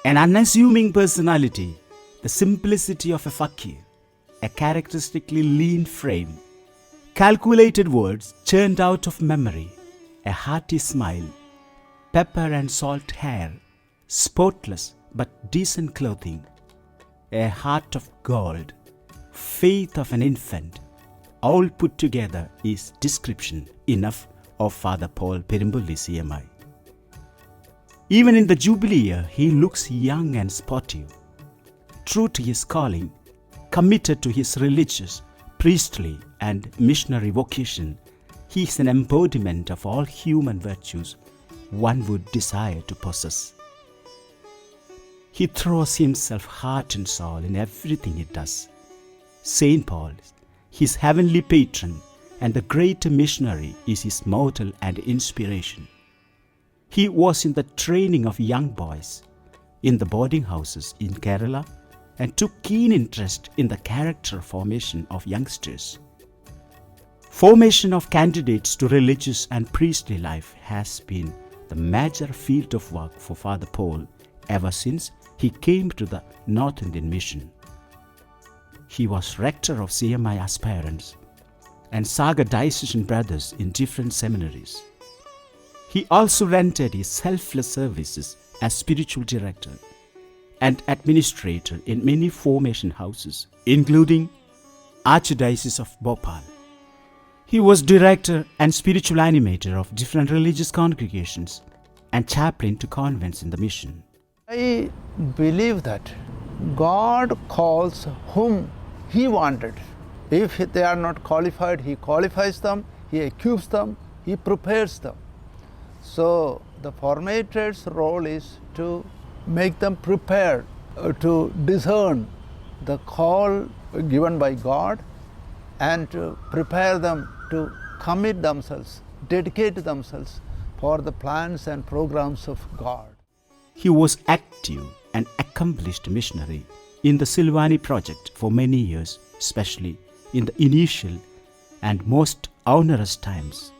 An unassuming personality, the simplicity of a fakir, a characteristically lean frame, calculated words churned out of memory, a hearty smile, pepper and salt hair, spotless but decent clothing, a heart of gold, faith of an infant, all put together is description enough of Father Paul Perumbully CMI. Even in the Jubilee year, he looks young and sportive, true to his calling, committed to his religious, priestly and missionary vocation. He is an embodiment of all human virtues one would desire to possess. He throws himself heart and soul in everything he does. St. Paul, his heavenly patron and the great missionary, is his model and inspiration. He was in the training of young boys in the boarding houses in Kerala and took keen interest in the character formation of youngsters. Formation of candidates to religious and priestly life has been the major field of work for Father Paul ever since he came to the North Indian Mission. He was rector of CMI aspirants and Saga diocesan brothers in different seminaries. He also rendered his selfless services as spiritual director and administrator in many formation houses, including Archdiocese of Bhopal. He was director and spiritual animator of different religious congregations and chaplain to convents in the mission. I believe that God calls whom He wanted. If they are not qualified, He qualifies them, He equips them, He prepares them. So the formator's role is to make them prepared, to discern the call given by God and to prepare them to commit themselves, dedicate themselves for the plans and programs of God. He was active and accomplished missionary in the Silvani project for many years, especially in the initial and most onerous times.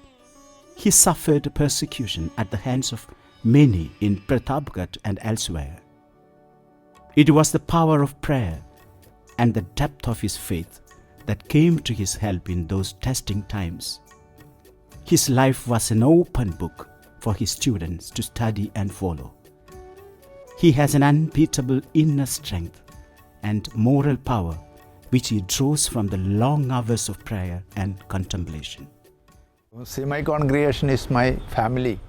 He suffered persecution at the hands of many in Pratapgarh and elsewhere. It was the power of prayer and the depth of his faith that came to his help in those testing times. His life was an open book for his students to study and follow. He has an unbeatable inner strength and moral power which he draws from the long hours of prayer and contemplation. CMI congregation is my family.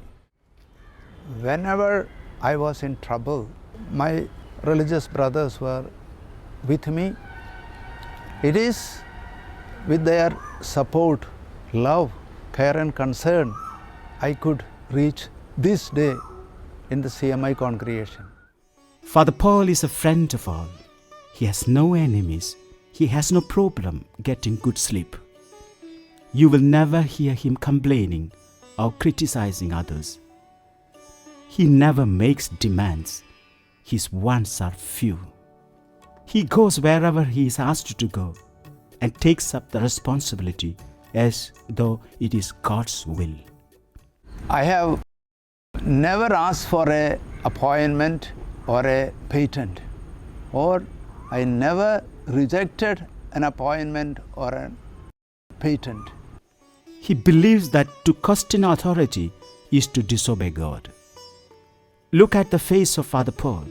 Whenever I was in trouble, my religious brothers were with me. It is with their support, love, care and concern I could reach this day in the CMI congregation. Father Paul is a friend of all. He has no enemies. He has no problem getting good sleep. You will never hear him complaining or criticizing others. He never makes demands. His wants are few. He goes wherever he is asked to go and takes up the responsibility as though it is God's will. I have never asked for an appointment or a patent, or I never rejected an appointment or a patent. He believes that to question authority is to disobey God. Look at the face of Father Paul,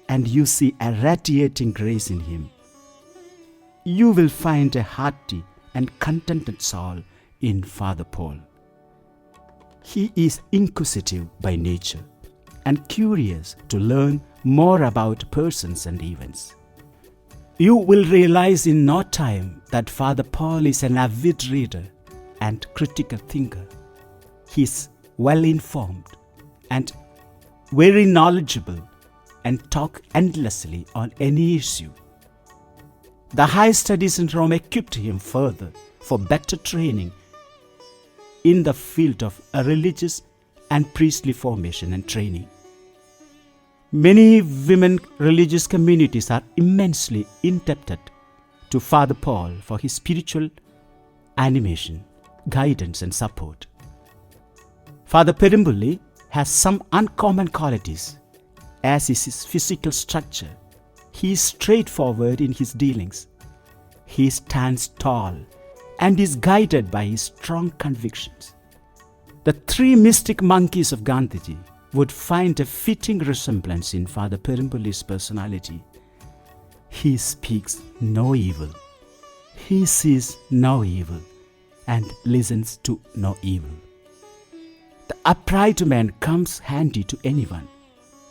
and you see a radiating grace in him. You will find a hearty and contented soul in Father Paul. He is inquisitive by nature and curious to learn more about persons and events. You will realize in no time that Father Paul is an avid reader and critical thinker. He is well informed and very knowledgeable and talk endlessly on any issue. The high studies in Rome equipped him further for better training in the field of religious and priestly formation and training. Many women religious communities are immensely indebted to Father Paul for his spiritual animation, guidance and support. Father Perumbully has some uncommon qualities: as is his physical structure. He is straightforward in his dealings. He stands tall and is guided by his strong convictions. The three mystic monkeys of Gandhiji would find a fitting resemblance in Father Perumbully's personality. He speaks no evil. He sees no evil and listens to no evil. The upright man comes handy to anyone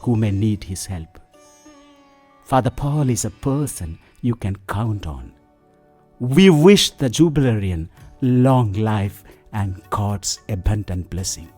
who may need his help. Father Paul is a person you can count on. We wish the Jubilarian long life and God's abundant blessing.